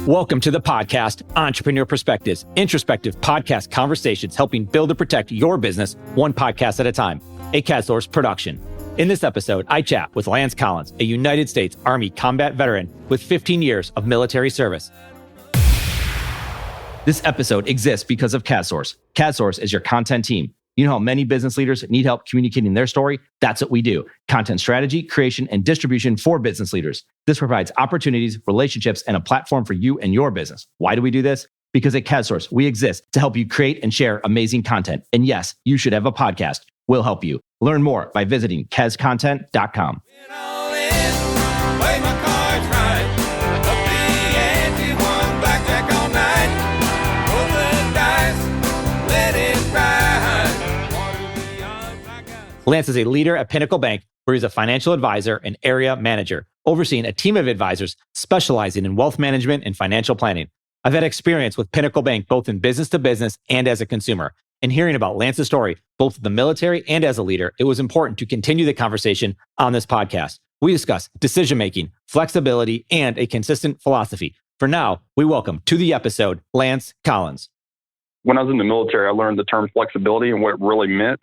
Welcome to the podcast, Entrepreneur Perspectives, introspective podcast conversations helping build and protect your business one podcast at a time, a CADSource production. In this episode, I chat with Lance Collins, a United States Army combat veteran with 15 years of military service. This episode exists because of CADSource. CADSource is your content team. You know how many business leaders need help communicating their story? That's what we do. Content strategy, creation, and distribution for business leaders. This provides opportunities, relationships, and a platform for you and your business. Why do we do this? Because at CADSource, we exist to help you create and share amazing content. And yes, you should have a podcast. We'll help you. Learn more by visiting CADScontent.com. Lance is a leader at Pinnacle Bank, where he's a financial advisor and area manager, overseeing a team of advisors specializing in wealth management and financial planning. I've had experience with Pinnacle Bank, both in business to business and as a consumer. And hearing about Lance's story, both in the military and as a leader, it was important to continue the conversation on this podcast. We discuss decision-making, flexibility, and a consistent philosophy. For now, we welcome to the episode, Lance Collins. When I was in the military, I learned the term flexibility and what it really meant.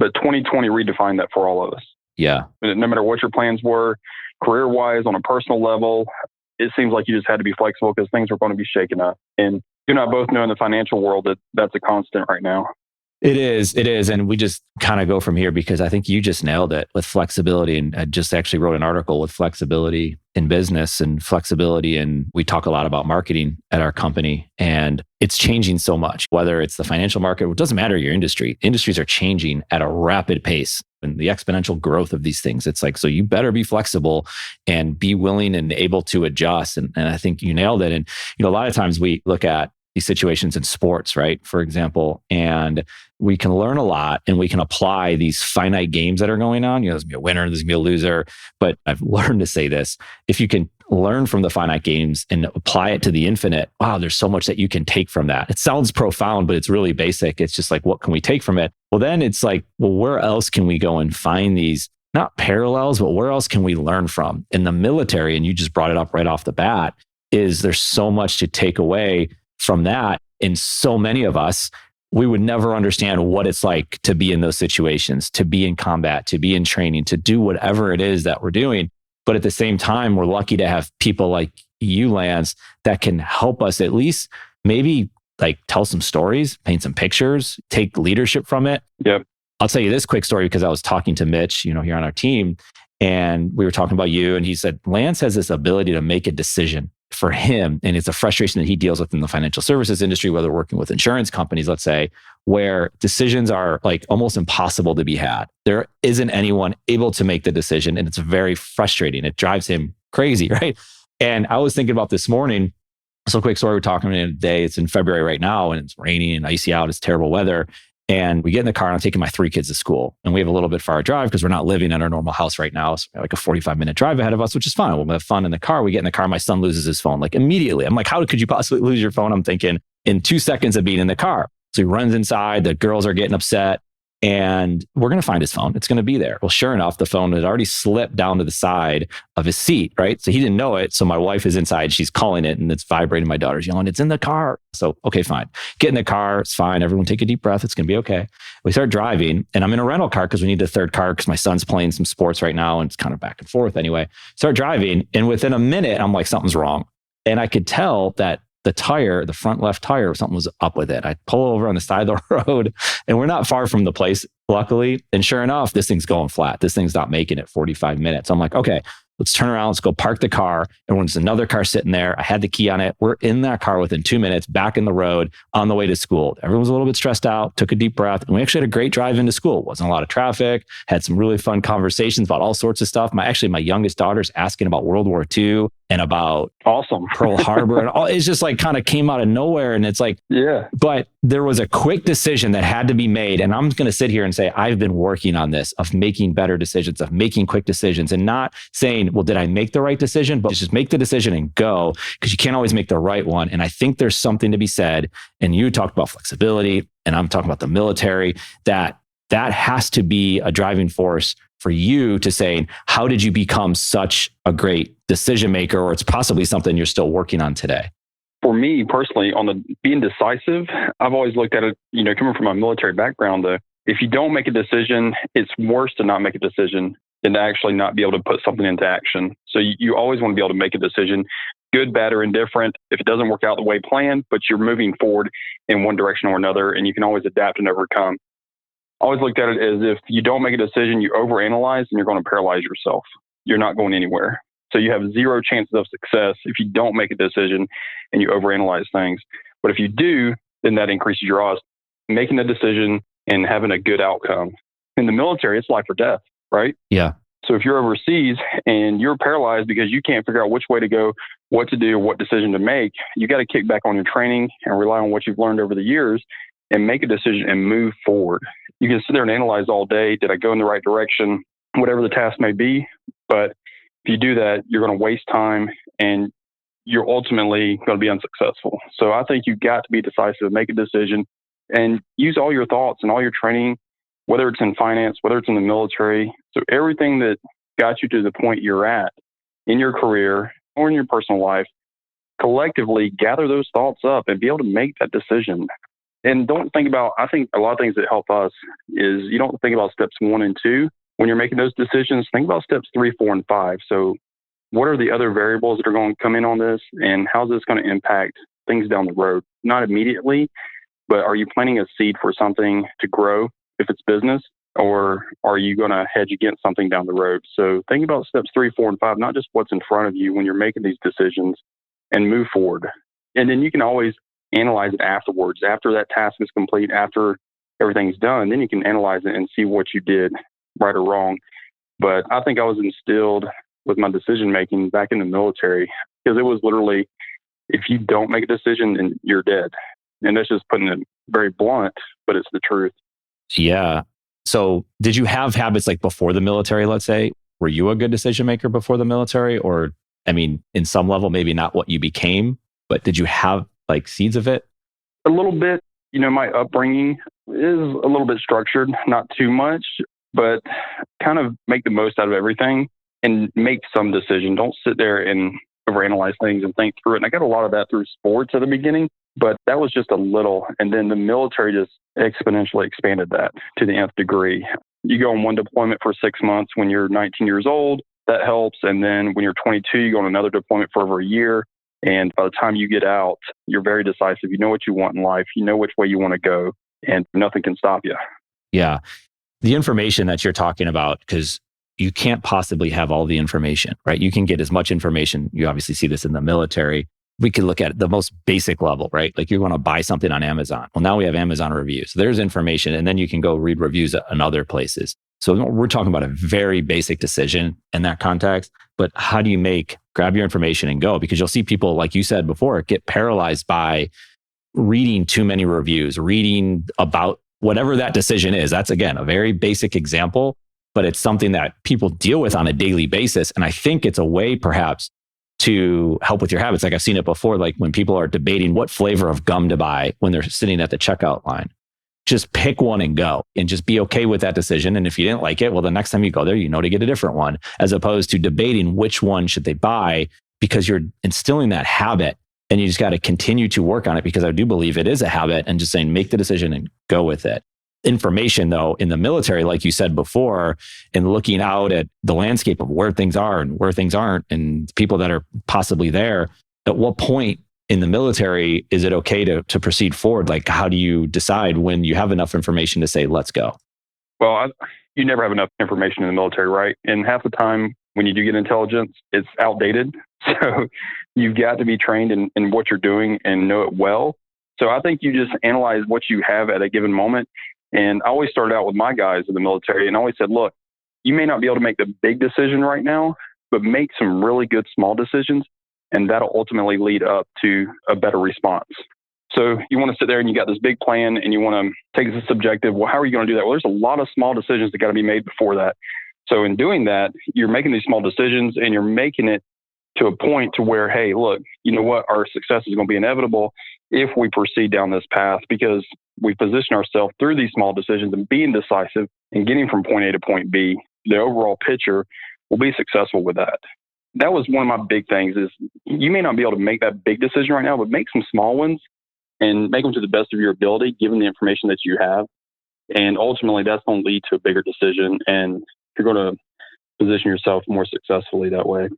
But 2020 redefined that for all of us. Yeah. No matter what your plans were, career-wise, on a personal level, it seems like you just had to be flexible because things were going to be shaken up. And you and I both know in the financial world that that's a constant right now. It is. And we just kind of go from here because I think you just nailed it with flexibility. And I just actually wrote an article with flexibility in business and flexibility. And we talk a lot about marketing at our company, and it's changing so much, whether it's the financial market, it doesn't matter your industry. Industries are changing at a rapid pace and the exponential growth of these things. It's like, so you better be flexible and be willing and able to adjust. And I think you nailed it. And, a lot of times we look at these situations in sports, right? For example, and we can learn a lot and we can apply these finite games that are going on. There's gonna be a winner, there's gonna be a loser. But I've learned to say this, if you can learn from the finite games and apply it to the infinite, wow, there's so much that you can take from that. It sounds profound, but it's really basic. It's just like, what can we take from it? Well, then it's like, well, where else can we go and find these, not parallels, but where else can we learn from? In the military, and you just brought it up right off the bat, is there's so much to take away from that. And so many of us, we would never understand what it's like to be in those situations, to be in combat, to be in training, to do whatever it is that we're doing. But at the same time, we're lucky to have people like you, Lance, that can help us at least maybe like tell some stories, paint some pictures, take leadership from it. Yep. I'll tell you this quick story because I was talking to Mitch, here on our team, and we were talking about you, and he said, Lance has this ability to make a decision for him. And it's a frustration that he deals with in the financial services industry, whether working with insurance companies, let's say, where decisions are like almost impossible to be had. There isn't anyone able to make the decision, and it's very frustrating. It drives him crazy, right? And I was thinking about this morning. So quick story, we're talking today. It's in February right now, and it's raining and icy out. It's terrible weather. And we get in the car and I'm taking my 3 kids to school. And we have a little bit far drive because we're not living at our normal house right now. It's like a 45-minute drive ahead of us, which is fine. We'll have fun in the car. We get in the car. My son loses his phone like immediately. I'm like, how could you possibly lose your phone? I'm thinking in 2 seconds of being in the car. So he runs inside. The girls are getting upset. And we're going to find his phone. It's going to be there. Well, sure enough, the phone had already slipped down to the side of his seat, right? So he didn't know it. So my wife is inside. She's calling it and it's vibrating. My daughter's yelling, it's in the car. So, okay, fine. Get in the car. It's fine. Everyone take a deep breath. It's going to be okay. We start driving and I'm in a rental car because we need a third car because my son's playing some sports right now and it's kind of back and forth anyway. Start driving. And within a minute, I'm like, something's wrong. And I could tell that the tire, the front left tire, something was up with it. I pull over on the side of the road and we're not far from the place, luckily. And sure enough, this thing's going flat. This thing's not making it 45 minutes. I'm like, okay, let's turn around. Let's go park the car. And when there's another car sitting there, I had the key on it. We're in that car within 2 minutes, back in the road on the way to school. Everyone was a little bit stressed out, took a deep breath. And we actually had a great drive into school. Wasn't a lot of traffic, had some really fun conversations about all sorts of stuff. My youngest daughter's asking about World War II and about awesome Pearl Harbor and all. It's just like kind of came out of nowhere. And it's like, yeah, but there was a quick decision that had to be made. And I'm going to sit here and say, I've been working on this, of making better decisions, of making quick decisions, and not saying, well, did I make the right decision? But just make the decision and go, because you can't always make the right one. And I think there's something to be said. And you talked about flexibility and I'm talking about the military, that has to be a driving force for you to say, how did you become such a great decision maker? Or it's possibly something you're still working on today. For me personally, on the being decisive, I've always looked at it, coming from a military background, though, if you don't make a decision, it's worse to not make a decision than to actually not be able to put something into action. So you always want to be able to make a decision, good, bad, or indifferent. If it doesn't work out the way planned, but you're moving forward in one direction or another, and you can always adapt and overcome. I always looked at it as if you don't make a decision, you overanalyze, and you're going to paralyze yourself. You're not going anywhere. So you have zero chances of success if you don't make a decision and you overanalyze things. But if you do, then that increases your odds making a decision and having a good outcome. In the military, it's life or death, right? Yeah. So if you're overseas and you're paralyzed because you can't figure out which way to go, what to do, or what decision to make, you got to kick back on your training and rely on what you've learned over the years and make a decision and move forward. You can sit there and analyze all day. Did I go in the right direction? Whatever the task may be. But if you do that, you're going to waste time and you're ultimately going to be unsuccessful. So I think you've got to be decisive, make a decision, and use all your thoughts and all your training, whether it's in finance, whether it's in the military. So everything that got you to the point you're at in your career or in your personal life, collectively gather those thoughts up and be able to make that decision. And don't think about, I think a lot of things that help us is you don't think about steps 1 and 2. When you're making those decisions, think about steps 3, 4, and 5. So what are the other variables that are going to come in on this, and how's this going to impact things down the road? Not immediately, but are you planting a seed for something to grow if it's business, or are you going to hedge against something down the road? So think about steps 3, 4, and 5, not just what's in front of you when you're making these decisions, and move forward. And then you can always analyze it afterwards. After that task is complete, after everything's done, then you can analyze it and see what you did right or wrong. But I think I was instilled with my decision making back in the military, because it was literally, if you don't make a decision, then you're dead. And that's just putting it very blunt, but it's the truth. Yeah. So did you have habits like before the military, let's say? Were you a good decision maker before the military? Or, I mean, in some level, maybe not what you became, but did you have like seeds of it? A little bit. My upbringing is a little bit structured, not too much, but kind of make the most out of everything and make some decision. Don't sit there and overanalyze things and think through it. And I got a lot of that through sports at the beginning, but that was just a little. And then the military just exponentially expanded that to the nth degree. You go on one deployment for 6 months when you're 19 years old, that helps. And then when you're 22, you go on another deployment for over a year. And by the time you get out, you're very decisive. You know what you want in life. You know which way you want to go, and nothing can stop you. Yeah. The information that you're talking about, because you can't possibly have all the information, right? You can get as much information. You obviously see this in the military. We could look at the most basic level, right? Like you want to buy something on Amazon. Well, now we have Amazon reviews. There's information, and then you can go read reviews in other places. So we're talking about a very basic decision in that context. But how do you grab your information and go? Because you'll see people, like you said before, get paralyzed by reading too many reviews, reading about whatever that decision is. That's, again, a very basic example, but it's something that people deal with on a daily basis. And I think it's a way perhaps to help with your habits. Like I've seen it before, like when people are debating what flavor of gum to buy when they're sitting at the checkout line. Just pick one and go, and just be okay with that decision. And if you didn't like it, well, the next time you go there, to get a different one, as opposed to debating which one should they buy, because you're instilling that habit, and you just got to continue to work on it, because I do believe it is a habit, and just saying, make the decision and go with it. Information though, in the military, like you said before, and looking out at the landscape of where things are and where things aren't, and people that are possibly there, at what point in the military is it okay to proceed forward? Like, how do you decide when you have enough information to say, let's go? Well, you never have enough information in the military, right? And half the time when you do get intelligence, it's outdated. So you've got to be trained in what you're doing and know it well. So I think you just analyze what you have at a given moment. And I always started out with my guys in the military and always said, look, you may not be able to make the big decision right now, but make some really good small decisions. And that'll ultimately lead up to a better response. So you want to sit there and you got this big plan and you want to take this subjective. Well, how are you going to do that? Well, there's a lot of small decisions that got to be made before that. So in doing that, you're making these small decisions and you're making it to a point to where, hey, look, you know what? Our success is going to be inevitable if we proceed down this path, because we position ourselves through these small decisions and being decisive and getting from point A to point B. The overall picture will be successful with that. that was one of my big things is you may not be able to make that big decision right now, but make some small ones and make them to the best of your ability, given the information that you have. And ultimately, that's going to lead to a bigger decision. And you're going to position yourself more successfully that way.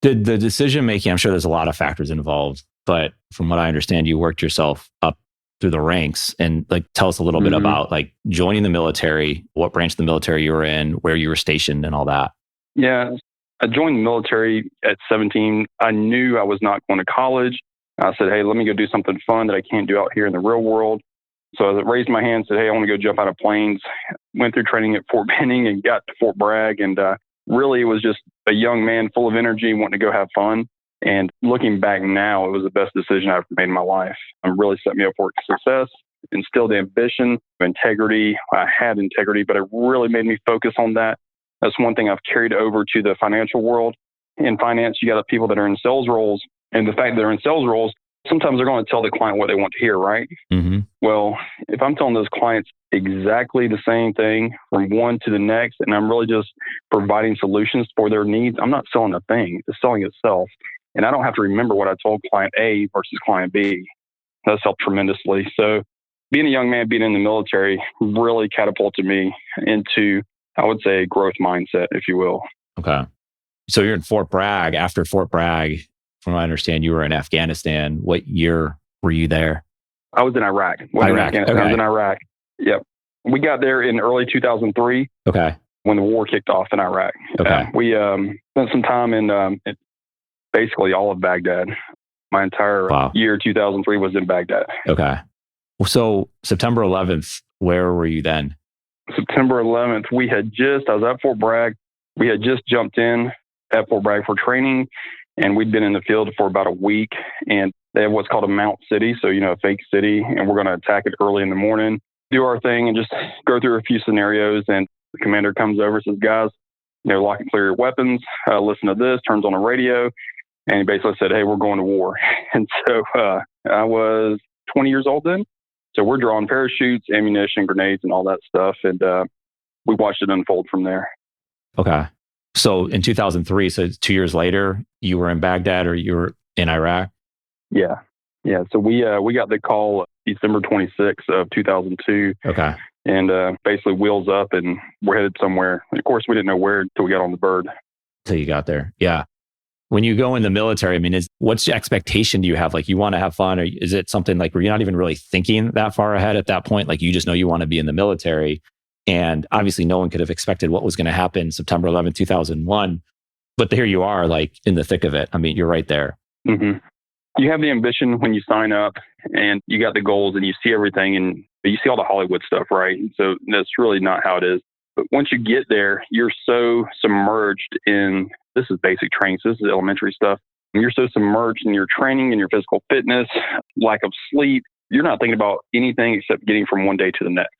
The decision making, I'm sure there's a lot of factors involved, but from what I understand, you worked yourself up through the ranks. And like, tell us a little bit about like joining the military, what branch of the military you were in, where you were stationed, and all that. Yeah, I joined the military at 17. I knew I was not going to college. I said, hey, let me go do something fun that I can't do out here in the real world. So I raised my hand, said, hey, I want to go jump out of planes. Went through training at Fort Benning and got to Fort Bragg. And really, it was just a young man full of energy, wanting to go have fun. And looking back now, it was the best decision I've ever made in my life. It really set me up for success, instilled ambition, integrity. I had integrity, but it really made me focus on that. That's one thing I've carried over to the financial world. In finance, you got people that are in sales roles. And the fact that they're in sales roles, sometimes they're going to tell the client what they want to hear, right? Mm-hmm. Well, if I'm telling those clients exactly the same thing from one to the next, and I'm really just providing solutions for their needs, I'm not selling a thing. It's selling itself. And I don't have to remember what I told client A versus client B. That's helped tremendously. So being a young man, being in the military really catapulted me into, I would say, a growth mindset, if you will. Okay. So you're in Fort Bragg. After Fort Bragg, from what I understand, you were in Afghanistan. What year were you there? I was in Iraq. Iraq. Okay. I was in Iraq. Yep. We got there in early 2003. Okay. When the war kicked off in Iraq. Okay. We spent some time in basically all of Baghdad. My entire year 2003 was in Baghdad. Okay. So September 11th, where were you then? September 11th, I was at Fort Bragg. We had just jumped in at Fort Bragg for training, and we'd been in the field for about a week. And they have what's called a mount city, so, a fake city, and we're going to attack it early in the morning, do our thing, and just go through a few scenarios. And the commander comes over and says, guys, lock and clear your weapons, listen to this, turns on the radio. And he basically said, hey, we're going to war. And so I was 20 years old then. So we're drawing parachutes, ammunition, grenades, and all that stuff. And we watched it unfold from there. Okay. So in 2003, so 2 years later, you were in Baghdad or you were in Iraq? Yeah. Yeah. So we got the call December 26th of 2002. Okay. And basically wheels up and we're headed somewhere. And of course, we didn't know where until we got on the bird. Till you got there. Yeah. When you go in the military, what's the expectation do you have? Like, you want to have fun, or is it something like where you're not even really thinking that far ahead at that point? Like, you just know you want to be in the military. And obviously no one could have expected what was going to happen September 11th, 2001. But here you are, like in the thick of it. You're right there. Mm-hmm. You have the ambition when you sign up and you got the goals and you see everything and you see all the Hollywood stuff, right? So that's really not how it is. But once you get there, you're so submerged in, this is basic training, so this is elementary stuff. And you're so submerged in your training and your physical fitness, lack of sleep. You're not thinking about anything except getting from one day to the next.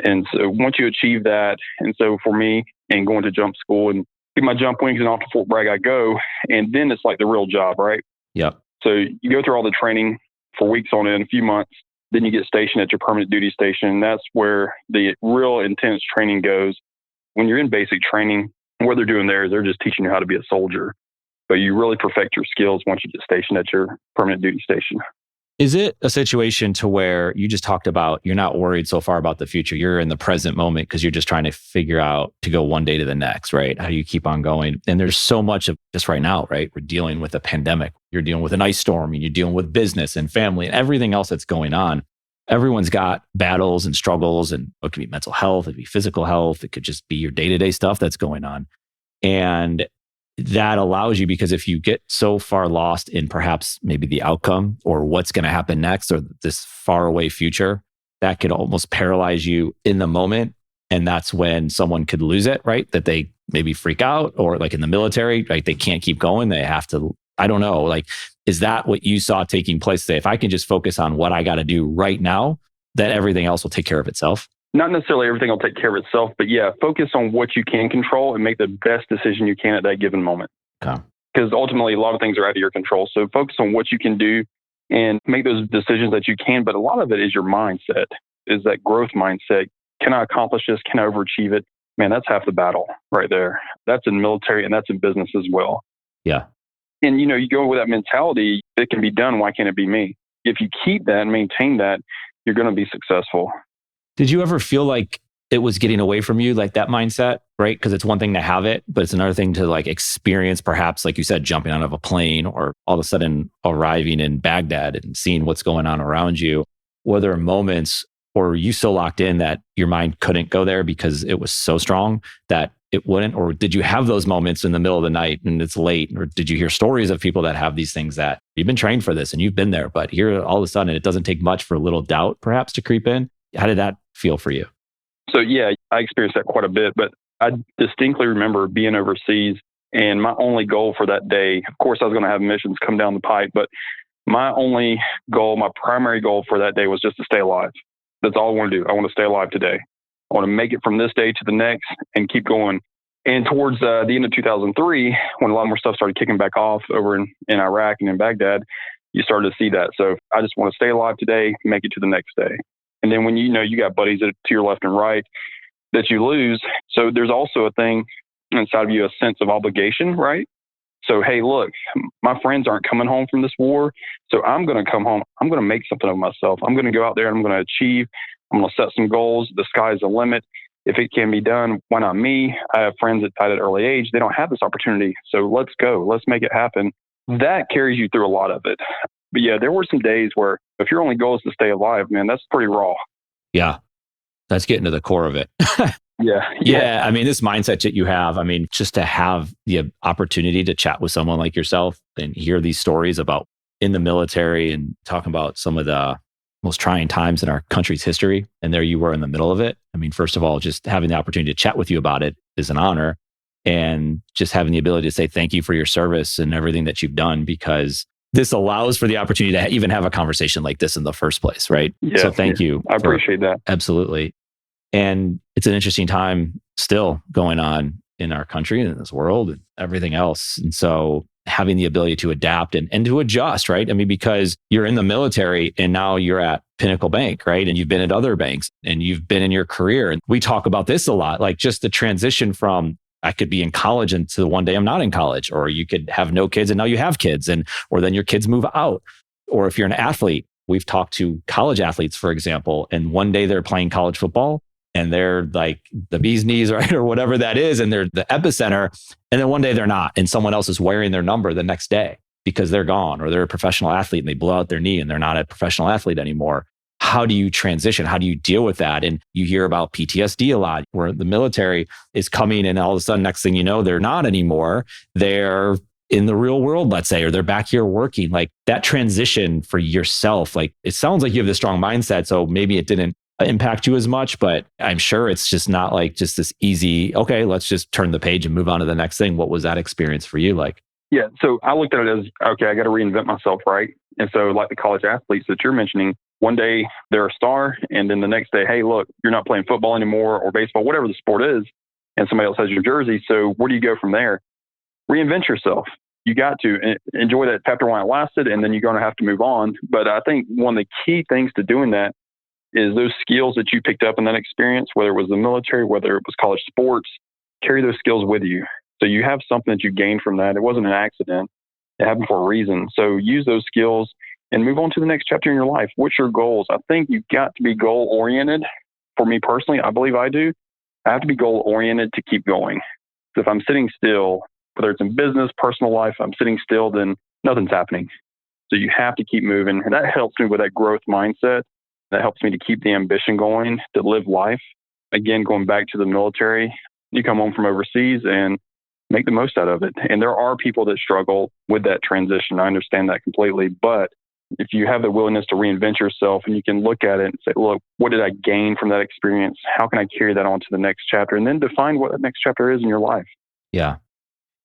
And so once you achieve that, and so for me, and going to jump school and get my jump wings and off to Fort Bragg I go, and then it's like the real job, right? Yep. So you go through all the training for weeks on end, a few months, then you get stationed at your permanent duty station. And that's where the real intense training goes. When you're in basic training, what they're doing there is they're just teaching you how to be a soldier. But you really perfect your skills once you get stationed at your permanent duty station. Is it a situation to where you just talked about you're not worried so far about the future? You're in the present moment because you're just trying to figure out to go one day to the next, right? How do you keep on going? And there's so much of just right now, right? We're dealing with a pandemic. You're dealing with an ice storm and you're dealing with business and family and everything else that's going on. Everyone's got battles and struggles, and it could be mental health, it could be physical health, it could just be your day-to-day stuff that's going on. And that allows you, because if you get so far lost in perhaps maybe the outcome or what's going to happen next or this far away future, that could almost paralyze you in the moment. And that's when someone could lose it, right? That they maybe freak out, or like in the military, right? They can't keep going. They have to, I don't know, like, is that what you saw taking place today? If I can just focus on what I got to do right now, then everything else will take care of itself. Not necessarily everything will take care of itself, but yeah, focus on what you can control and make the best decision you can at that given moment. Okay. Because ultimately, a lot of things are out of your control. So focus on what you can do and make those decisions that you can. But a lot of it is your mindset, is that growth mindset. Can I accomplish this? Can I overachieve it? Man, that's half the battle right there. That's in military and that's in business as well. Yeah. And, you go with that mentality, it can be done. Why can't it be me? If you keep that and maintain that, you're going to be successful. Did you ever feel like it was getting away from you, like that mindset, right? Because it's one thing to have it, but it's another thing to like experience, perhaps, like you said, jumping out of a plane or all of a sudden arriving in Baghdad and seeing what's going on around you. Were there moments, or were you so locked in that your mind couldn't go there because it was so strong that it wouldn't? Or did you have those moments in the middle of the night and it's late? Or did you hear stories of people that have these things that you've been trained for this and you've been there, but here all of a sudden it doesn't take much for a little doubt perhaps to creep in? How did that feel for you? So yeah, I experienced that quite a bit, but I distinctly remember being overseas and my only goal for that day, of course I was going to have missions come down the pipe, but my only goal, my primary goal for that day was just to stay alive. That's all I want to do. I want to stay alive today. I want to make it from this day to the next and keep going. And towards the end of 2003, when a lot more stuff started kicking back off over in Iraq and in Baghdad, you started to see that. So I just want to stay alive today, make it to the next day. And then when you got buddies to your left and right that you lose. So there's also a thing inside of you, a sense of obligation, right? So, hey, look, my friends aren't coming home from this war. So I'm going to come home. I'm going to make something of myself. I'm going to go out there and I'm going to achieve. I'm going to set some goals. The sky's the limit. If it can be done, why not me? I have friends that died at an early age. They don't have this opportunity. So let's go. Let's make it happen. That carries you through a lot of it. But yeah, there were some days where if your only goal is to stay alive, man, that's pretty raw. Yeah. That's getting to the core of it. Yeah. I mean, this mindset that you have, I mean, just to have the opportunity to chat with someone like yourself and hear these stories about in the military and talking about some of the most trying times in our country's history. And there you were in the middle of it. I mean, first of all, just having the opportunity to chat with you about it is an honor. And just having the ability to say thank you for your service and everything that you've done, because this allows for the opportunity to even have a conversation like this in the first place, right? Yeah, so thank you. I appreciate that. Absolutely. And it's an interesting time still going on in our country and in this world and everything else. And so having the ability to adapt and to adjust, right? I mean, because you're in the military and now you're at Pinnacle Bank, right? And you've been at other banks and you've been in your career. And we talk about this a lot, like just the transition from I could be in college and to one day I'm not in college, or you could have no kids and now you have kids, or then your kids move out. Or if you're an athlete, we've talked to college athletes, for example, and one day they're playing college football and they're like the bee's knees, right? Or whatever that is. And they're the epicenter. And then one day they're not. And someone else is wearing their number the next day because they're gone, or they're a professional athlete and they blow out their knee and they're not a professional athlete anymore. How do you transition? How do you deal with that? And you hear about PTSD a lot, where the military is coming and all of a sudden, next thing you know, they're not anymore. They're in the real world, let's say, or they're back here working. Like that transition for yourself, like it sounds like you have this strong mindset. So maybe it didn't impact you as much, but I'm sure it's just not like just this easy, okay, let's just turn the page and move on to the next thing. What was that experience for you like? Yeah. So I looked at it as, okay, I got to reinvent myself, right? And so like the college athletes that you're mentioning, one day they're a star, and then the next day, hey, look, you're not playing football anymore or baseball, whatever the sport is, and somebody else has your jersey. So where do you go from there? Reinvent yourself. You got to enjoy that chapter while it lasted, and then you're going to have to move on. But I think one of the key things to doing that is those skills that you picked up in that experience, whether it was the military, whether it was college sports, carry those skills with you. So you have something that you gained from that. It wasn't an accident. It happened for a reason. So use those skills and move on to the next chapter in your life. What's your goals? I think you've got to be goal oriented. For me personally, I believe I do. I have to be goal oriented to keep going. So if I'm sitting still, whether it's in business, personal life, I'm sitting still, then nothing's happening. So you have to keep moving. And that helps me with that growth mindset. That helps me to keep the ambition going, to live life. Again, going back to the military, you come home from overseas and make the most out of it. And there are people that struggle with that transition. I understand that completely. But if you have the willingness to reinvent yourself and you can look at it and say, look, what did I gain from that experience? How can I carry that on to the next chapter? And then define what that next chapter is in your life. Yeah.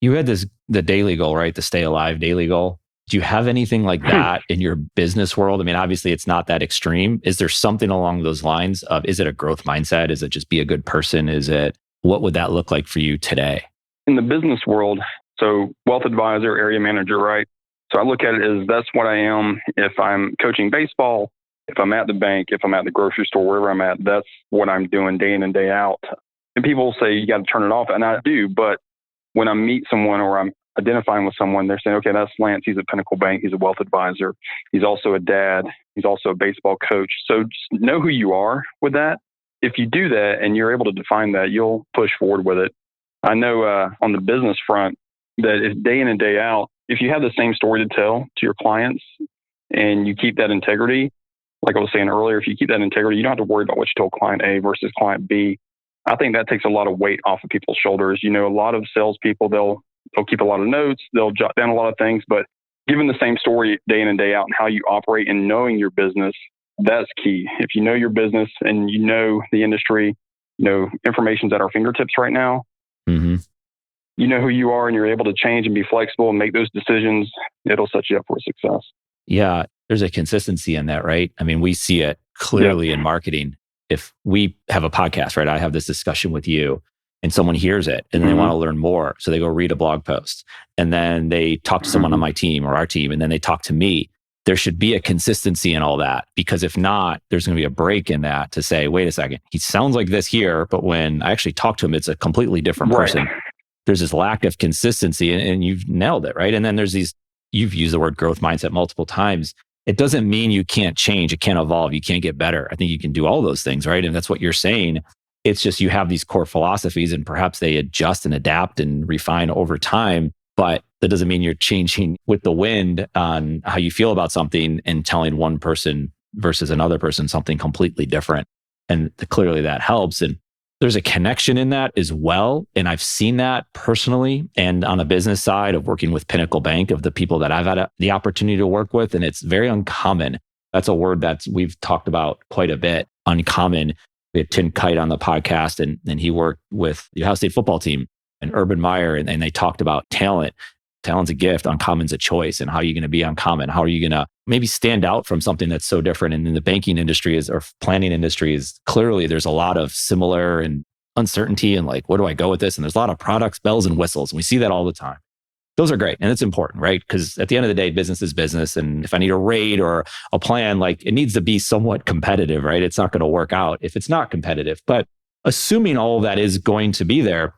You had the daily goal, right? The stay alive daily goal. Do you have anything like that in your business world? I mean, obviously it's not that extreme. Is there something along those lines of, is it a growth mindset? Is it just be a good person? What would that look like for you today? In the business world, so wealth advisor, area manager, right? So I look at it as that's what I am. If I'm coaching baseball, if I'm at the bank, if I'm at the grocery store, wherever I'm at, that's what I'm doing day in and day out. And people say you got to turn it off, and I do. But when I meet someone or I'm identifying with someone, they're saying, okay, that's Lance. He's at Pinnacle Bank. He's a wealth advisor. He's also a dad. He's also a baseball coach. So just know who you are with that. If you do that and you're able to define that, you'll push forward with it. I know on the business front that if day in and day out, if you have the same story to tell to your clients and you keep that integrity, like I was saying earlier, if you keep that integrity, you don't have to worry about what you told client A versus client B. I think that takes a lot of weight off of people's shoulders. You know, a lot of salespeople, they'll keep a lot of notes, they'll jot down a lot of things, but given the same story day in and day out and how you operate and knowing your business, that's key. If you know your business and you know the industry, you know, information's at our fingertips right now. Mm-hmm. You know who you are and you're able to change and be flexible and make those decisions, it'll set you up for success. Yeah, there's a consistency in that, right? I mean, we see it clearly in marketing. If we have a podcast, right, I have this discussion with you and someone hears it and they want to learn more. So they go read a blog post and then they talk to someone on my team or our team and then they talk to me. There should be a consistency in all that, because if not, there's going to be a break in that to say, wait a second, he sounds like this here, but when I actually talk to him, it's a completely different person. There's this lack of consistency and you've nailed it, right? And then there's these, you've used the word growth mindset multiple times. It doesn't mean you can't change, it can't evolve, you can't get better. I think you can do all those things, right? And that's what you're saying. It's just you have these core philosophies and perhaps they adjust and adapt and refine over time, but that doesn't mean you're changing with the wind on how you feel about something and telling one person versus another person something completely different. And clearly that helps. And there's a connection in that as well. And I've seen that personally and on a business side of working with Pinnacle Bank, of the people that I've had the opportunity to work with. And it's very uncommon. That's a word that we've talked about quite a bit, uncommon. We had Tim Kite on the podcast and he worked with the Ohio State football team and Urban Meyer. And they talked about talent. Talent's a gift, uncommon's a choice. And how are you going to be uncommon? How are you going to maybe stand out from something that's so different? And in the banking industry or planning industry is clearly there's a lot of similar and uncertainty and like, where do I go with this? And there's a lot of products, bells and whistles. And we see that all the time. Those are great. And it's important, right? Because at the end of the day, business is business. And if I need a rate or a plan, like it needs to be somewhat competitive, right? It's not going to work out if it's not competitive. But assuming all of that is going to be there,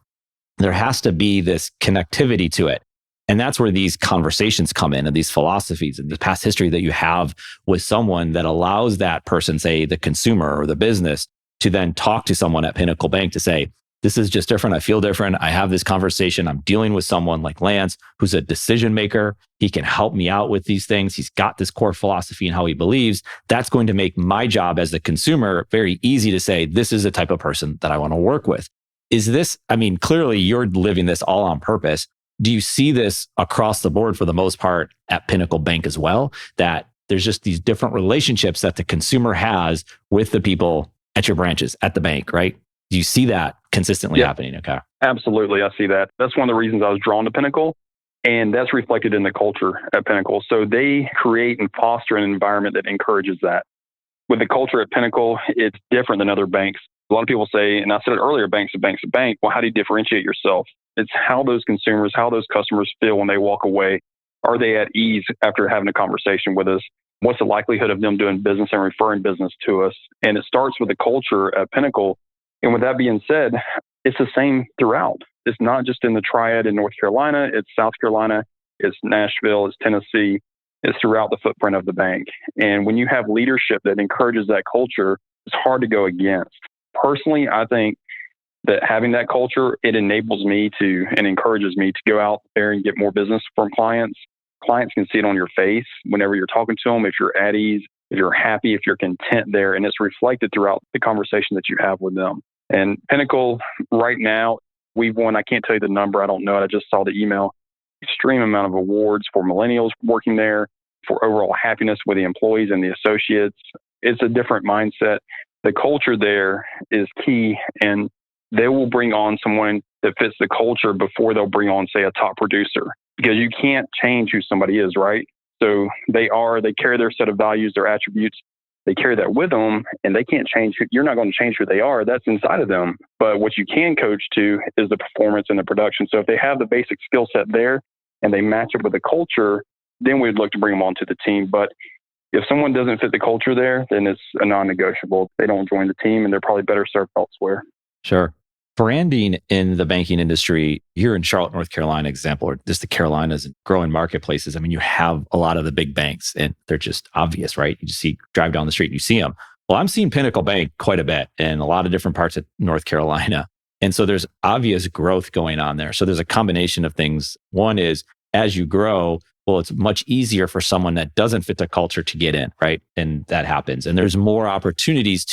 there has to be this connectivity to it. And that's where these conversations come in and these philosophies and the past history that you have with someone that allows that person, say the consumer or the business, to then talk to someone at Pinnacle Bank to say, this is just different. I feel different. I have this conversation. I'm dealing with someone like Lance, who's a decision maker. He can help me out with these things. He's got this core philosophy and how he believes. That's going to make my job as the consumer very easy to say, this is the type of person that I want to work with. Is this, I mean, clearly you're living this all on purpose. Do you see this across the board for the most part at Pinnacle Bank as well? That there's just these different relationships that the consumer has with the people at your branches, at the bank, right? Do you see that consistently happening? Okay. Absolutely. I see that. That's one of the reasons I was drawn to Pinnacle. And that's reflected in the culture at Pinnacle. So they create and foster an environment that encourages that. With the culture at Pinnacle, it's different than other banks. A lot of people say, and I said it earlier, bank's a bank's a bank. Well, how do you differentiate yourself? It's how those consumers, how those customers feel when they walk away. Are they at ease after having a conversation with us? What's the likelihood of them doing business and referring business to us? And it starts with the culture at Pinnacle. And with that being said, it's the same throughout. It's not just in the triad in North Carolina, it's South Carolina, it's Nashville, it's Tennessee, it's throughout the footprint of the bank. And when you have leadership that encourages that culture, it's hard to go against. Personally, I think that having that culture, it enables me to and encourages me to go out there and get more business from clients. Clients can see it on your face whenever you're talking to them, if you're at ease, if you're happy, if you're content there, and it's reflected throughout the conversation that you have with them. And Pinnacle, right now, we've won, I can't tell you the number, I don't know it, I just saw the email, extreme amount of awards for millennials working there, for overall happiness with the employees and the associates. It's a different mindset. The culture there is key, and they will bring on someone that fits the culture before they'll bring on, say, a top producer, because you can't change who somebody is, right? So they carry their set of values, their attributes. They carry that with them, and they can't change. You're not going to change who they are. That's inside of them. But what you can coach to is the performance and the production. So if they have the basic skill set there and they match it with the culture, then we'd look to bring them onto the team. But if someone doesn't fit the culture there, then it's a non-negotiable. They don't join the team, and they're probably better served elsewhere. Sure. branding in the banking industry here in Charlotte, North Carolina, example, or just the Carolinas and growing marketplaces. I mean, you have a lot of the big banks and they're just obvious, right? You just drive down the street and you see them. Well, I'm seeing Pinnacle Bank quite a bit in a lot of different parts of North Carolina. And so there's obvious growth going on there. So there's a combination of things. One is as you grow, well, it's much easier for someone that doesn't fit the culture to get in, right? And that happens. And there's more opportunities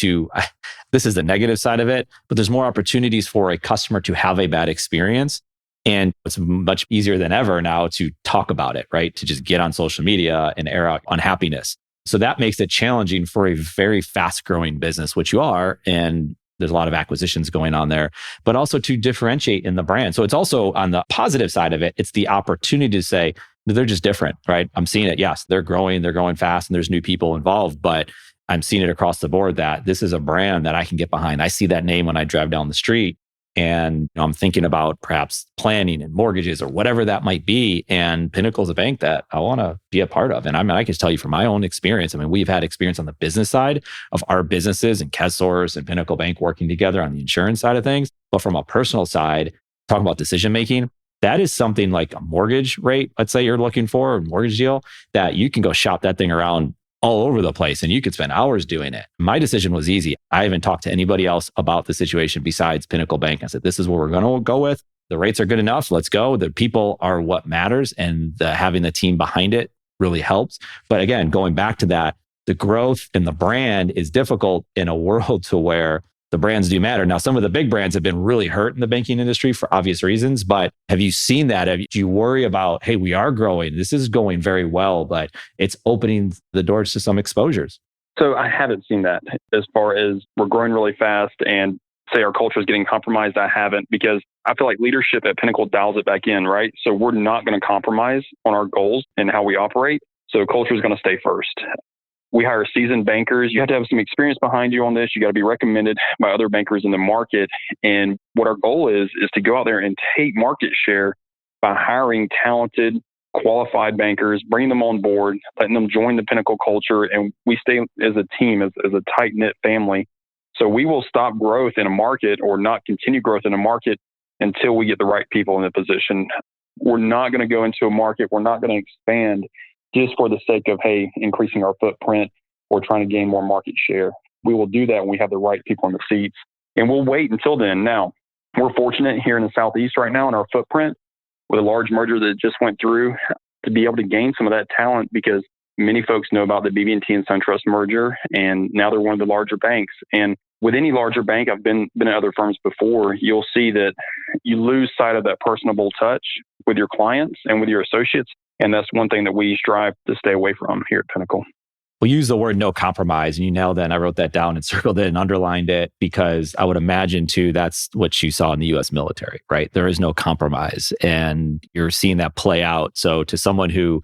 this is the negative side of it, but there's more opportunities for a customer to have a bad experience. And it's much easier than ever now to talk about it, right? To just get on social media and air out unhappiness. So that makes it challenging for a very fast growing business, which you are. And there's a lot of acquisitions going on there, but also to differentiate in the brand. So it's also on the positive side of it, it's the opportunity to say, they're just different, right? I'm seeing it. Yes, they're growing fast and there's new people involved, but I'm seeing it across the board that this is a brand that I can get behind. I see that name when I drive down the street and I'm thinking about perhaps planning and mortgages or whatever that might be. And Pinnacle is a bank that I want to be a part of. And I can tell you from my own experience, we've had experience on the business side of our businesses and KESOurce and Pinnacle Bank working together on the insurance side of things. But from a personal side, talking about decision making, that is something like a mortgage rate, let's say you're looking for a mortgage deal, that you can go shop that thing around all over the place and you could spend hours doing it. My decision was easy. I haven't talked to anybody else about the situation besides Pinnacle Bank. I said, this is what we're going to go with. The rates are good enough. Let's go. The people are what matters. And having the team behind it really helps. But again, going back to that, the growth in the brand is difficult in a world to where the brands do matter. Now, some of the big brands have been really hurt in the banking industry for obvious reasons, but have you seen that? Do you worry about, hey, we are growing, this is going very well, but it's opening the doors to some exposures? So I haven't seen that as far as we're growing really fast and say our culture is getting compromised. I haven't, because I feel like leadership at Pinnacle dials it back in, right? So we're not going to compromise on our goals and how we operate. So culture is going to stay first. We hire seasoned bankers. You have to have some experience behind you on this. You got to be recommended by other bankers in the market. And what our goal is to go out there and take market share by hiring talented, qualified bankers, bringing them on board, letting them join the Pinnacle culture. And we stay as a team, as a tight-knit family. So we will stop growth in a market or not continue growth in a market until we get the right people in the position. We're not going to go into a market. We're not going to expand just for the sake of, hey, increasing our footprint or trying to gain more market share. We will do that when we have the right people in the seats. And we'll wait until then. Now, we're fortunate here in the Southeast right now in our footprint with a large merger that just went through to be able to gain some of that talent, because many folks know about the BB&T and SunTrust merger, and now they're one of the larger banks. And with any larger bank, I've been at other firms before, you'll see that you lose sight of that personable touch with your clients and with your associates. And that's one thing that we strive to stay away from here at Pinnacle. We use the word no compromise, and you nailed that. And I wrote that down and circled it and underlined it, because I would imagine too, that's what you saw in the US military, right? There is no compromise, and you're seeing that play out. So to someone who,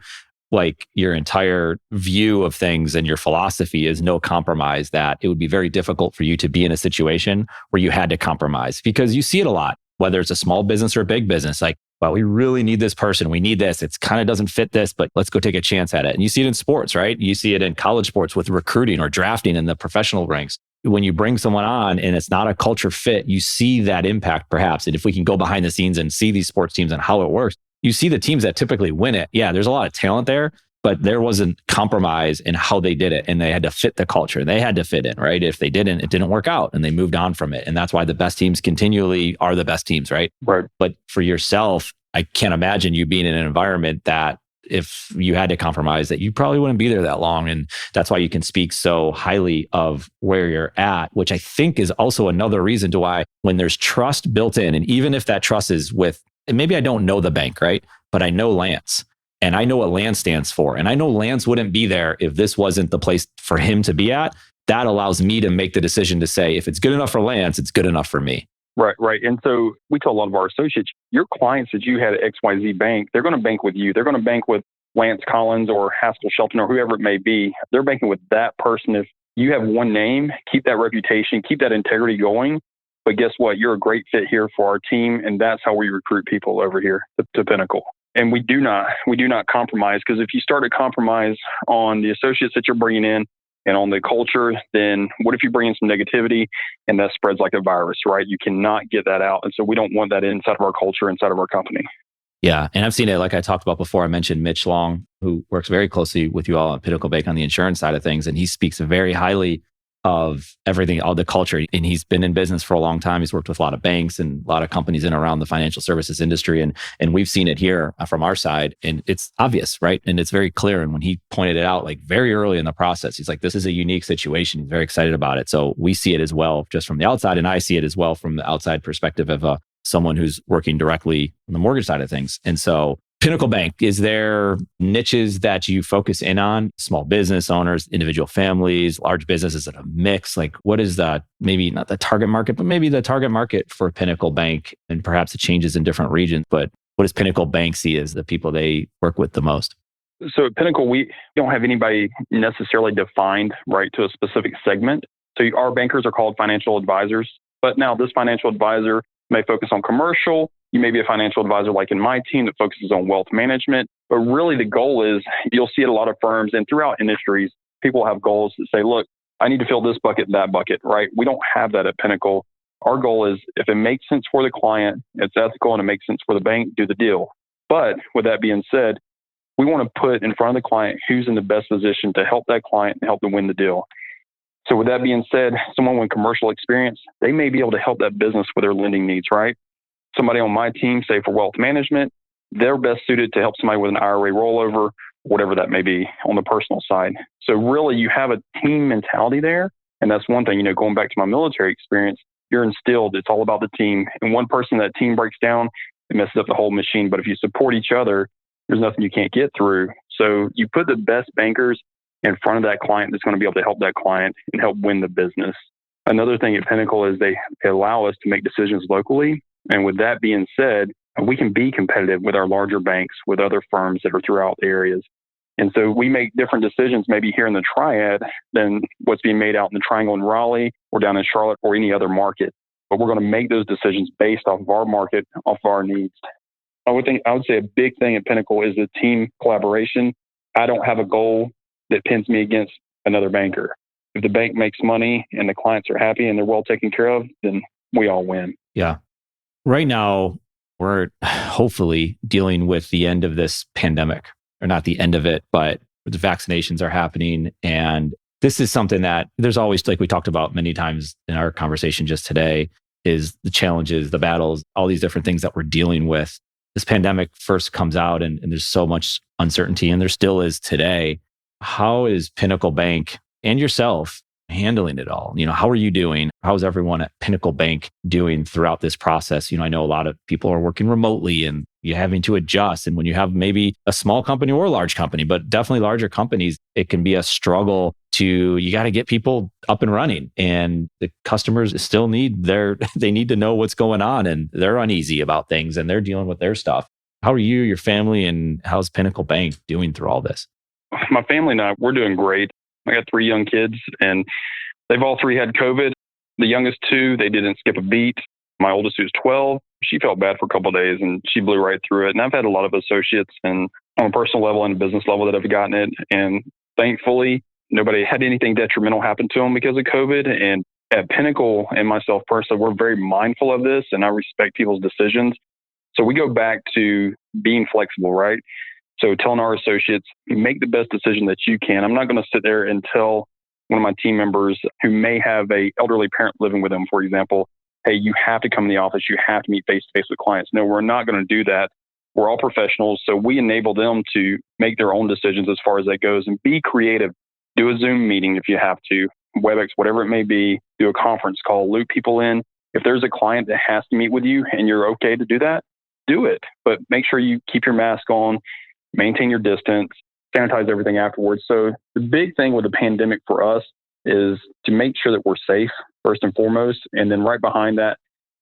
like, your entire view of things and your philosophy is no compromise, that it would be very difficult for you to be in a situation where you had to compromise, because you see it a lot, whether it's a small business or a big business. Like, well, we really need this person. We need this. It's kind of doesn't fit this, but let's go take a chance at it. And you see it in sports, right? You see it in college sports with recruiting or drafting in the professional ranks. When you bring someone on and it's not a culture fit, you see that impact perhaps. And if we can go behind the scenes and see these sports teams and how it works, you see the teams that typically win it. Yeah, there's a lot of talent there, but there wasn't compromise in how they did it. And they had to fit the culture. They had to fit in, right? If they didn't, it didn't work out and they moved on from it. And that's why the best teams continually are the best teams, right? Right. But for yourself, I can't imagine you being in an environment that if you had to compromise, that you probably wouldn't be there that long. And that's why you can speak so highly of where you're at, which I think is also another reason to why when there's trust built in, and even if that trust is with, and maybe I don't know the bank, right? But I know Lance. And I know what Lance stands for. And I know Lance wouldn't be there if this wasn't the place for him to be at. That allows me to make the decision to say, if it's good enough for Lance, it's good enough for me. Right. And so we tell a lot of our associates, your clients that you had at XYZ Bank, they're going to bank with you. They're going to bank with Lance Collins or Haskell Shelton or whoever it may be. They're banking with that person. If you have one name, keep that reputation, keep that integrity going. But guess what? You're a great fit here for our team. And that's how we recruit people over here to Pinnacle. And we do not compromise, because if you start to compromise on the associates that you're bringing in, And on the culture, then what if you bring in some negativity and that spreads like a virus, right? You cannot get that out. And so we don't want that inside of our culture, inside of our company. Yeah. And I've seen it, like I talked about before. I mentioned Mitch Long, who works very closely with you all at Pinnacle Bank on the insurance side of things. And he speaks very highly of everything, all the culture. And he's been in business for a long time. He's worked with a lot of banks and a lot of companies in and around the financial services industry. And we've seen it here from our side. And it's obvious, right? And it's very clear. And when he pointed it out, like very early in the process, he's like, this is a unique situation. He's very excited about it. So we see it as well, just from the outside. And I see it as well from the outside perspective of someone who's working directly on the mortgage side of things. And so Pinnacle Bank, is there niches that you focus in on? Small business owners, individual families, large businesses, is it a mix? Like what is that? Maybe not the target market, but maybe the target market for Pinnacle Bank, and perhaps it changes in different regions. But what does Pinnacle Bank see as the people they work with the most? So at Pinnacle, we don't have anybody necessarily defined, right, to a specific segment. So our bankers are called financial advisors. But now this financial advisor may focus on commercial. You may be a financial advisor like in my team that focuses on wealth management. But really the goal is, you'll see at a lot of firms and throughout industries, people have goals that say, look, I need to fill this bucket, that bucket, right? We don't have that at Pinnacle. Our goal is, if it makes sense for the client, it's ethical and it makes sense for the bank, do the deal. But with that being said, we want to put in front of the client who's in the best position to help that client and help them win the deal. So with that being said, someone with commercial experience, they may be able to help that business with their lending needs, right? Somebody on my team, say for wealth management, they're best suited to help somebody with an IRA rollover, whatever that may be on the personal side. So really you have a team mentality there. And that's one thing, going back to my military experience, you're instilled, it's all about the team. And one person, that team breaks down, it messes up the whole machine. But if you support each other, there's nothing you can't get through. So you put the best bankers in front of that client that's going to be able to help that client and help win the business. Another thing at Pinnacle is they allow us to make decisions locally. And with that being said, we can be competitive with our larger banks, with other firms that are throughout the areas. And so we make different decisions maybe here in the Triad than what's being made out in the Triangle in Raleigh or down in Charlotte or any other market. But we're going to make those decisions based off of our market, off of our needs. I would say a big thing at Pinnacle is the team collaboration. I don't have a goal that pins me against another banker. If the bank makes money and the clients are happy and they're well taken care of, then we all win. Yeah. Right now, we're hopefully dealing with the end of this pandemic, or not the end of it, but the vaccinations are happening. And this is something that there's always, like we talked about many times in our conversation just today, is the challenges, the battles, all these different things that we're dealing with. This pandemic first comes out and there's so much uncertainty, and there still is today. How is Pinnacle Bank and yourself handling it all? How are you doing? How's everyone at Pinnacle Bank doing throughout this process? I know a lot of people are working remotely and you're having to adjust. And when you have maybe a small company or a large company, but definitely larger companies, it can be a struggle you got to get people up and running, and the customers still they need to know what's going on, and they're uneasy about things and they're dealing with their stuff. How are you, your family, and how's Pinnacle Bank doing through all this? My family and I, we're doing great. I got 3 young kids and they've all 3 had COVID. The youngest 2, they didn't skip a beat. My oldest, who's 12, she felt bad for a couple of days and she blew right through it. And I've had a lot of associates and on a personal level and a business level that have gotten it. And thankfully, nobody had anything detrimental happen to them because of COVID. And at Pinnacle and myself personally, we're very mindful of this and I respect people's decisions. So we go back to being flexible, right? So telling our associates, make the best decision that you can. I'm not going to sit there and tell one of my team members who may have a elderly parent living with them, for example, hey, you have to come in the office. You have to meet face-to-face with clients. No, we're not going to do that. We're all professionals. So we enable them to make their own decisions as far as that goes and be creative. Do a Zoom meeting if you have to, WebEx, whatever it may be, do a conference call, loop people in. If there's a client that has to meet with you and you're okay to do that, do it. But make sure you keep your mask on, maintain your distance, sanitize everything afterwards. So the big thing with the pandemic for us is to make sure that we're safe, first and foremost. And then right behind that,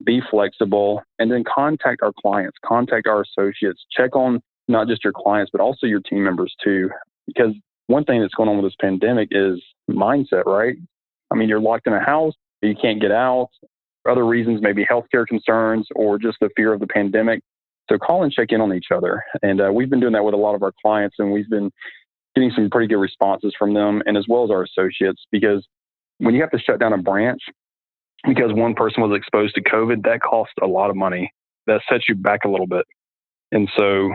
be flexible and then contact our clients, contact our associates, check on not just your clients, but also your team members too. Because one thing that's going on with this pandemic is mindset, right? I mean, you're locked in a house, you can't get out. For other reasons, maybe healthcare concerns or just the fear of the pandemic. So call and check in on each other. And we've been doing that with a lot of our clients, and we've been getting some pretty good responses from them, and as well as our associates, because when you have to shut down a branch because one person was exposed to COVID, that costs a lot of money. That sets you back a little bit. And so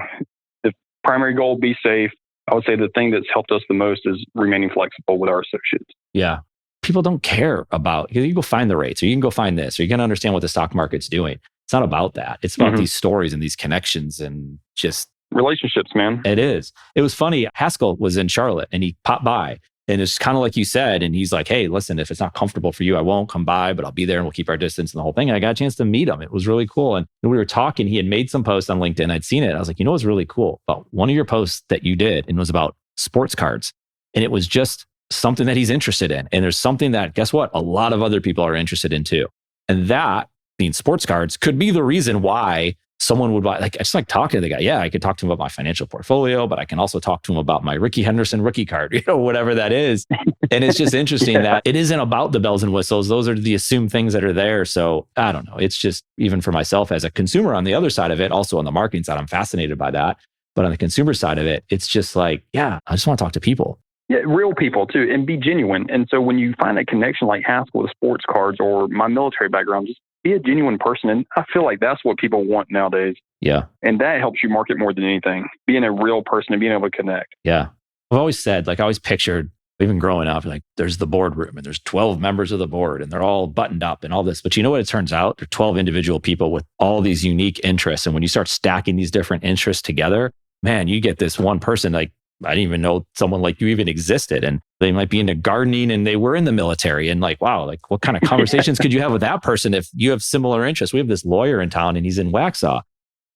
the primary goal, be safe. I would say the thing that's helped us the most is remaining flexible with our associates. Yeah. People don't care about, you can go find the rates, or you can go find this, or you can understand what the stock market's doing. It's not about that. It's about these stories and these connections and just relationships, man. It is. It was funny. Haskell was in Charlotte and he popped by, and it's kind of like you said. And he's like, hey, listen, if it's not comfortable for you, I won't come by, but I'll be there and we'll keep our distance and the whole thing. And I got a chance to meet him. It was really cool. And we were talking, he had made some posts on LinkedIn. I'd seen it. I was like, you know what's really cool about one of your posts that you did, and it was about sports cards. And it was just something that he's interested in. And there's something that, guess what? A lot of other people are interested in too. And that, being sports cards, could be the reason why someone would buy. Like, I just like talking to the guy. Yeah, I could talk to him about my financial portfolio, but I can also talk to him about my Ricky Henderson rookie card, whatever that is. And it's just interesting that it isn't about the bells and whistles. Those are the assumed things that are there. So I don't know. It's just, even for myself as a consumer on the other side of it, also on the marketing side, I'm fascinated by that. But on the consumer side of it, it's just like, yeah, I just want to talk to people. Yeah, real people too, and be genuine. And so when you find a connection like Haskell with sports cards or my military background, just be a genuine person. And I feel like that's what people want nowadays. Yeah. And that helps you market more than anything, being a real person and being able to connect. Yeah. I've always said, like, I always pictured, even growing up, like, there's the boardroom and there's 12 members of the board and they're all buttoned up and all this. But you know what it turns out? There are 12 individual people with all these unique interests. And when you start stacking these different interests together, man, you get this one person. Like, I didn't even know someone like you even existed, and they might be into gardening and they were in the military, and like, wow, like what kind of conversations could you have with that person if you have similar interests? We have this lawyer in town and he's in Waxhaw,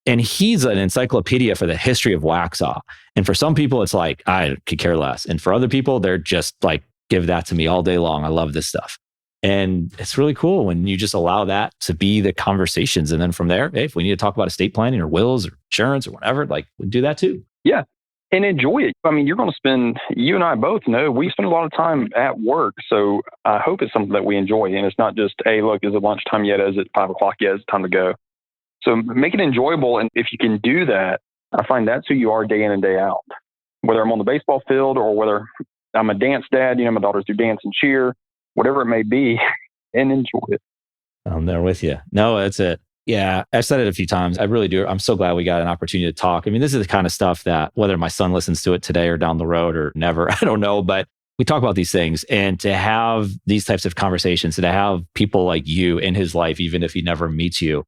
and he's an encyclopedia for the history of Waxhaw. And for some people, it's like, I could care less. And for other people, they're just like, give that to me all day long. I love this stuff. And it's really cool when you just allow that to be the conversations. And then from there, hey, if we need to talk about estate planning or wills or insurance or whatever, like, we do that too. Yeah. And enjoy it. I mean, you're going to spend, you and I both know, we spend a lot of time at work. So I hope it's something that we enjoy. And it's not just, hey, look, is it lunchtime yet? Is it 5 o'clock yet? It's time to go. So make it enjoyable. And if you can do that, I find that's who you are day in and day out. Whether I'm on the baseball field or whether I'm a dance dad, my daughters do dance and cheer, whatever it may be, and enjoy it. I'm there with you. No, that's it. Yeah, I've said it a few times. I really do. I'm so glad we got an opportunity to talk. I mean, this is the kind of stuff that whether my son listens to it today or down the road or never, I don't know, but we talk about these things, and to have these types of conversations, and to have people like you in his life, even if he never meets you,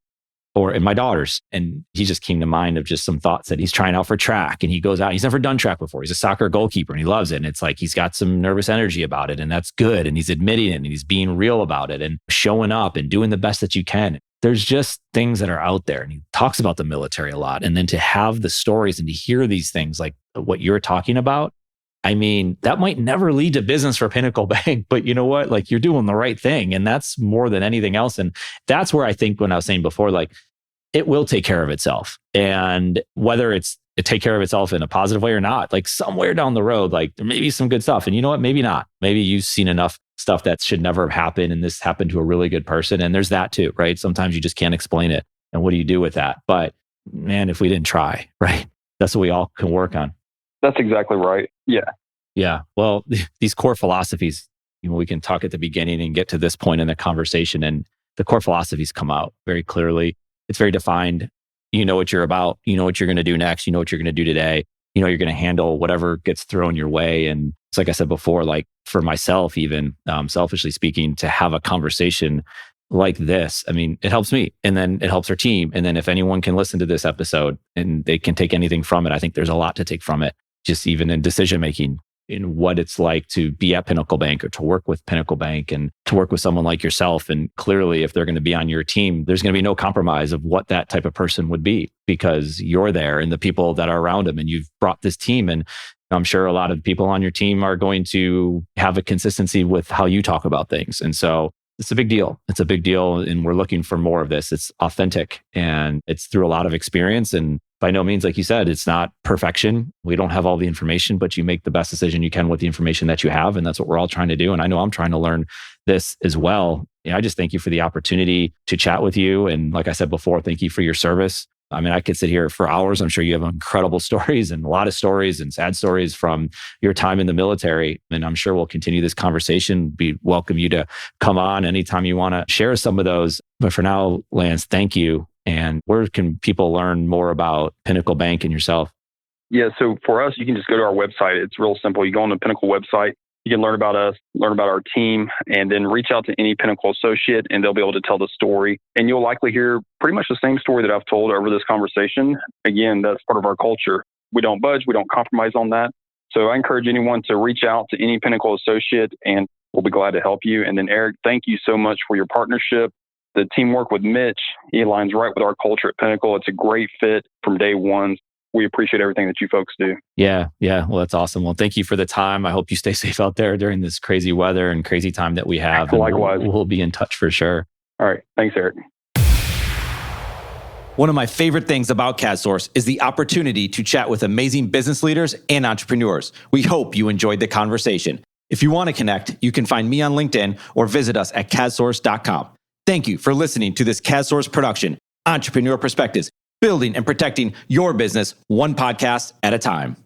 or in my daughter's. And he just came to mind of just some thoughts that he's trying out for track, and he goes out, he's never done track before. He's a soccer goalkeeper and he loves it. And it's like, he's got some nervous energy about it, and that's good. And he's admitting it, and he's being real about it and showing up and doing the best that you can. There's just things that are out there. And he talks about the military a lot. And then to have the stories and to hear these things like what you're talking about, I mean, that might never lead to business for Pinnacle Bank, but you know what? Like, you're doing the right thing. And that's more than anything else. And that's where I think, when I was saying before, like, it will take care of itself. And whether it take care of itself in a positive way or not, like somewhere down the road, like there may be some good stuff. And you know what? Maybe not. Maybe you've seen enough stuff that should never have happened, and this happened to a really good person. And there's that too, right? Sometimes you just can't explain it. And what do you do with that? But man, if we didn't try, right? That's what we all can work on. That's exactly right. Yeah. Yeah. Well, these core philosophies, we can talk at the beginning and get to this point in the conversation, and the core philosophies come out very clearly. It's very defined. You know what you're about. You know what you're going to do next. You know what you're going to do today. You know, you're going to handle whatever gets thrown your way. And it's like I said before, like for myself, even selfishly speaking, to have a conversation like this, I mean, it helps me, and then it helps our team. And then if anyone can listen to this episode and they can take anything from it, I think there's a lot to take from it, just even in decision making, in what it's like to be at Pinnacle Bank or to work with Pinnacle Bank and to work with someone like yourself. And clearly, if they're going to be on your team, there's going to be no compromise of what that type of person would be, because you're there and the people that are around them, and you've brought this team. And I'm sure a lot of people on your team are going to have a consistency with how you talk about things. And so it's a big deal. It's a big deal. And we're looking for more of this. It's authentic, and it's through a lot of experience. And by no means, like you said, it's not perfection. We don't have all the information, but you make the best decision you can with the information that you have. And that's what we're all trying to do. And I know I'm trying to learn this as well. I just thank you for the opportunity to chat with you. And like I said before, thank you for your service. I mean, I could sit here for hours. I'm sure you have incredible stories and a lot of stories and sad stories from your time in the military. And I'm sure we'll continue this conversation. We welcome you to come on anytime you want to share some of those. But for now, Lance, thank you. And where can people learn more about Pinnacle Bank and yourself? Yeah, so for us, you can just go to our website. It's real simple. You go on the Pinnacle website, you can learn about us, learn about our team, and then reach out to any Pinnacle associate and they'll be able to tell the story. And you'll likely hear pretty much the same story that I've told over this conversation. Again, that's part of our culture. We don't budge. We don't compromise on that. So I encourage anyone to reach out to any Pinnacle associate and we'll be glad to help you. And then Eric, thank you so much for your partnership. The teamwork with Mitch, he aligns right with our culture at Pinnacle. It's a great fit from day one. We appreciate everything that you folks do. Yeah. Well, that's awesome. Well, thank you for the time. I hope you stay safe out there during this crazy weather and crazy time that we have. Likewise. We'll be in touch for sure. All right. Thanks, Eric. One of my favorite things about CADSource is the opportunity to chat with amazing business leaders and entrepreneurs. We hope you enjoyed the conversation. If you want to connect, you can find me on LinkedIn or visit us at cadsource.com. Thank you for listening to this CADSource production, Entrepreneur Perspectives, building and protecting your business one podcast at a time.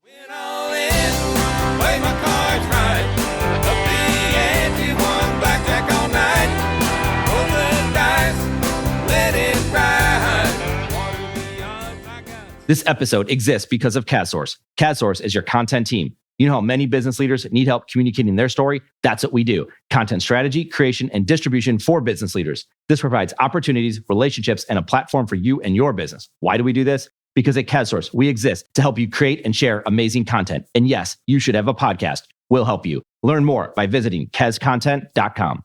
This episode exists because of CADSource. CADSource is your content team. You know how many business leaders need help communicating their story? That's what we do. Content strategy, creation, and distribution for business leaders. This provides opportunities, relationships, and a platform for you and your business. Why do we do this? Because at CADSource, we exist to help you create and share amazing content. And yes, you should have a podcast. We'll help you. Learn more by visiting cadscontent.com.